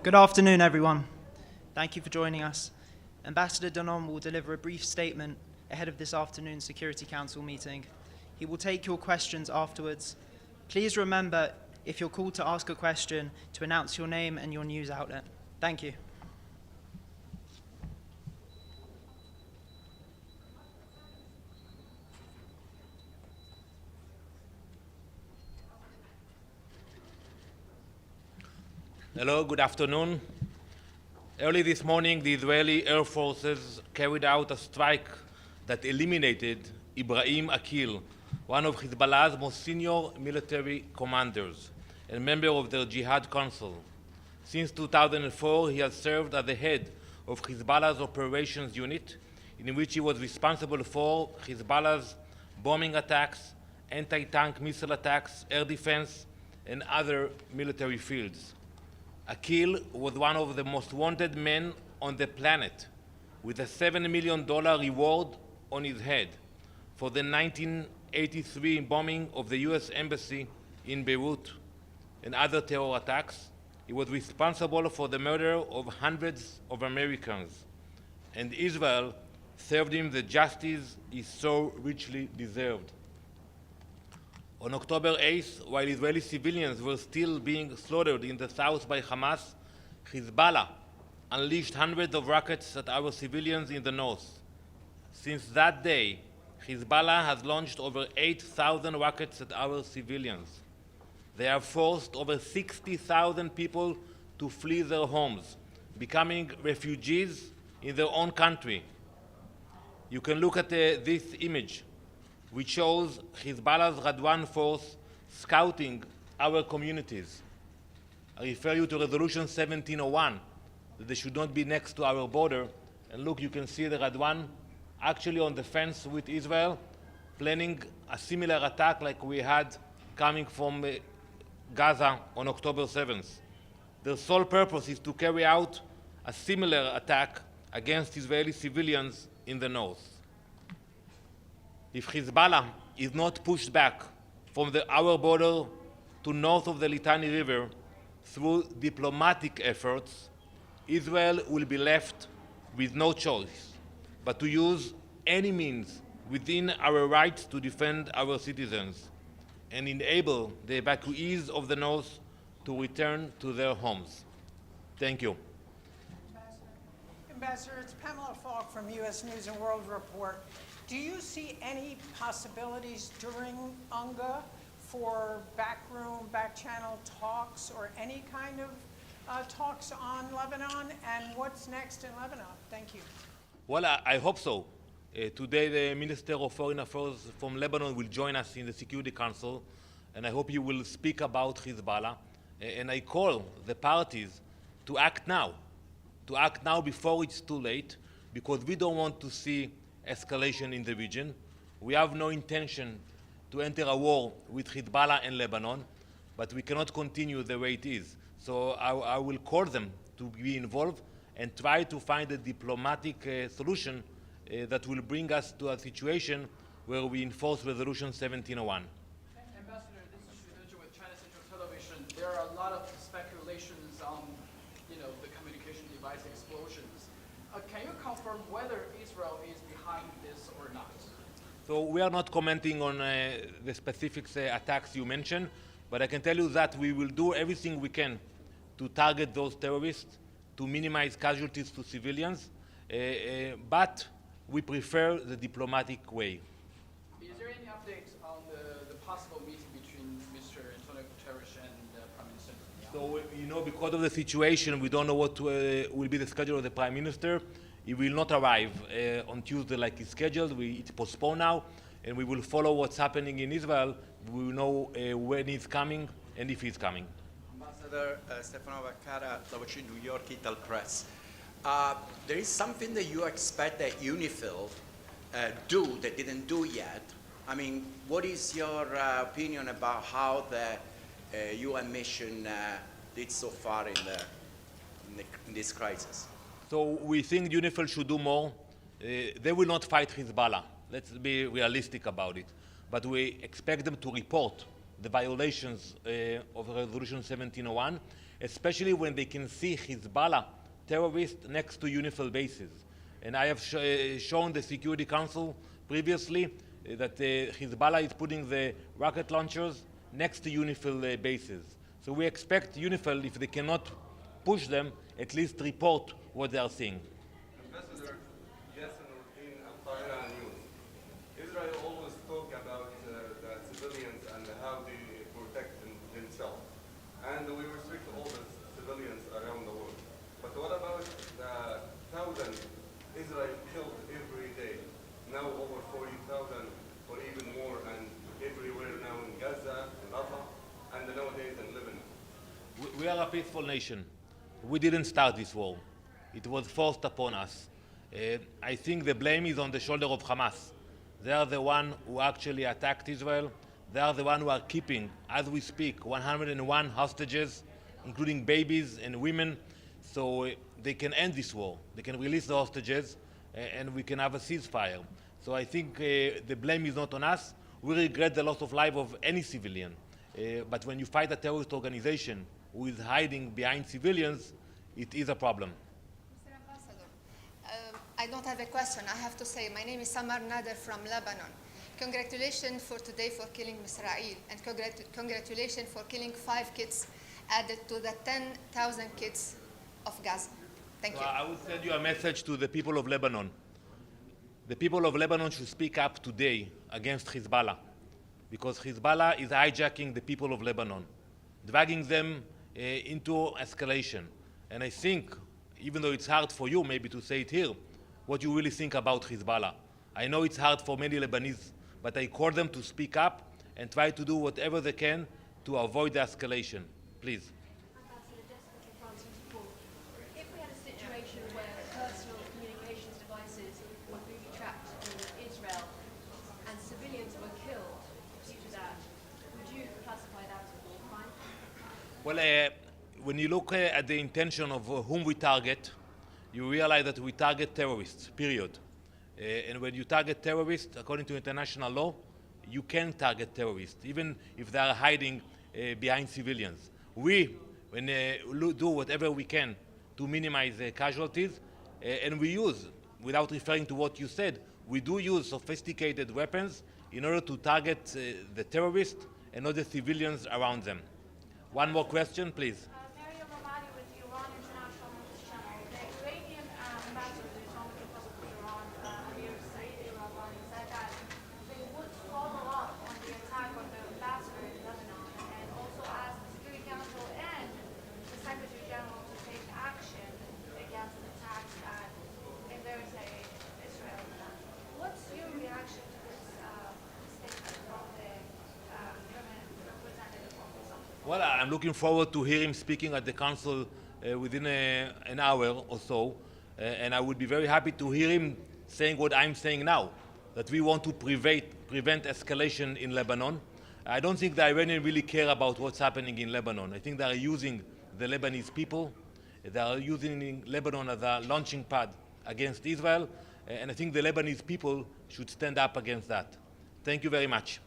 Good afternoon, everyone. Thank you for joining us. Ambassador Danon will deliver a brief statement ahead of this afternoon's Security Council meeting. He will take your questions afterwards. Please remember, if you're called to ask a question, to announce your name and your news outlet. Thank you. Hello, good afternoon. Early this morning, the Israeli Air Forces carried out a strike that eliminated Ibrahim Akil, one of Hezbollah's most senior military commanders and member of their Jihad Council. Since 2004, he has served as the head of Hezbollah's operations unit, in which he was responsible for Hezbollah's bombing attacks, anti-tank missile attacks, air defense, and other military fields. Akil was one of the most wanted men on the planet, with a $7 million reward on his head for the 1983 bombing of the US Embassy in Beirut and other terror attacks. He was responsible for the murder of hundreds of Americans, and Israel served him the justice he so richly deserved. On October 8th, while Israeli civilians were still being slaughtered in the south by Hamas, Hezbollah unleashed hundreds of rockets at our civilians in the north. Since that day, Hezbollah has launched over 8,000 rockets at our civilians. They have forced over 60,000 people to flee their homes, becoming refugees in their own country. You can look at this image, which shows Hezbollah's Radwan force scouting our communities. I refer you to Resolution 1701, that they should not be next to our border. And look, you can see the Radwan actually on the fence with Israel, planning a similar attack like we had coming from Gaza on October 7th. Their sole purpose is to carry out a similar attack against Israeli civilians in the north. If Hezbollah is not pushed back from our border to north of the Litani River through diplomatic efforts, Israel will be left with no choice but to use any means within our rights to defend our citizens and enable the evacuees of the north to return to their homes. Thank you. Ambassador, it's Pamela Falk from U.S. News and World Report. Do you see any possibilities during UNGA for backroom, back-channel talks or any kind of talks on Lebanon, and what's next in Lebanon? Thank you. Well, I hope so. Today, the Minister of Foreign Affairs from Lebanon will join us in the Security Council, and I hope he will speak about Hezbollah. And I call the parties to act now before it's too late, because we don't want to see escalation in the region. We have no intention to enter a war with Hezbollah and Lebanon, but we cannot continue the way it is. So I will call them to be involved and try to find a diplomatic solution that will bring us to a situation where we enforce Resolution 1701. Ambassador, this is Shudeja with China Central Television. There are a lot of speculations on, the communication device explosions. Can you confirm whether Israel is behind this or not? So we are not commenting on the specific attacks you mentioned, but I can tell you that we will do everything we can to target those terrorists, to minimize casualties to civilians, but we prefer the diplomatic way. Is there any update on the possible meeting between Mr. Antonio Guterres and Prime Minister Netanyahu? So, because of the situation, we don't know what will be the schedule of the Prime Minister. He will not arrive on Tuesday like he's scheduled. It's postponed now, and we will follow what's happening in Israel. We will know when he's coming and if he's coming. Ambassador Stefano Vaccara, New York Ital Press. There is something that you expect that UNIFIL do that didn't do yet. I mean, what is your opinion about how the UN mission did so far in this crisis? So we think UNIFIL should do more. They will not fight Hezbollah. Let's be realistic about it. But we expect them to report the violations of Resolution 1701, especially when they can see Hezbollah terrorists next to UNIFIL bases. And I have shown the Security Council previously that Hezbollah is putting the rocket launchers next to UNIFIL bases. So we expect UNIFIL, if they cannot push them, at least report what they are seeing. Ambassador, yes, in Al-Qahira News, Israel always talk about the civilians and how they protect themselves. And we restrict all the civilians around the world. But what about the 1,000 Israel killed every day? Now over 40,000 or even more, and everywhere now in Gaza, in Rafah, and nowadays in Lebanon. We are a peaceful nation. We didn't start this war. It was forced upon us. I think the blame is on the shoulder of Hamas. They are the one who actually attacked Israel. They are the one who are keeping, as we speak, 101 hostages, including babies and women, so they can end this war. They can release the hostages, and we can have a ceasefire. So I think the blame is not on us. We regret the loss of life of any civilian. But when you fight a terrorist organization who is hiding behind civilians, it is a problem. Mr. Ambassador, I don't have a question. I have to say, my name is Samar Nader from Lebanon. Congratulations for today for killing Israel, and congratulations for killing 5 kids added to the 10,000 kids of Gaza. Thank you. I will send you a message to the people of Lebanon. The people of Lebanon should speak up today against Hezbollah, because Hezbollah is hijacking the people of Lebanon, dragging them into escalation. And I think, even though it's hard for you maybe to say it here, what you really think about Hezbollah. I know it's hard for many Lebanese, but I call them to speak up and try to do whatever they can to avoid the escalation. Please. Ambassador, Jessica from France report. If we had a situation where personal communications devices were booby-trapped in Israel and civilians were killed due to that, would you classify that as a war crime? Well, when you look at the intention of whom we target, you realize that we target terrorists, period. And when you target terrorists, according to international law, you can target terrorists, even if they are hiding behind civilians. We do whatever we can to minimize casualties, and we use, without referring to what you said, we do use sophisticated weapons in order to target the terrorists and not the civilians around them. One more question, please. Maria Ramadi with the Iran International News Channel. The Iranian ambassador to Islamic Republic of Iran, Amir Saeed Iravani, said that they would follow up on the attack on the ambassador in Lebanon and also asked the Security Council and the Secretary General to take action against the attacks that if there is a Israel attack. What's your reaction to this statement from the permanent representative of Islam? Well, I'm looking forward to hear him speaking at the council within an hour or so, and I would be very happy to hear him saying what I'm saying now, that we want to prevent escalation in Lebanon. I don't think the Iranians really care about what's happening in Lebanon. I think they are using the Lebanese people. They are using Lebanon as a launching pad against Israel, and I think the Lebanese people should stand up against that. Thank you very much.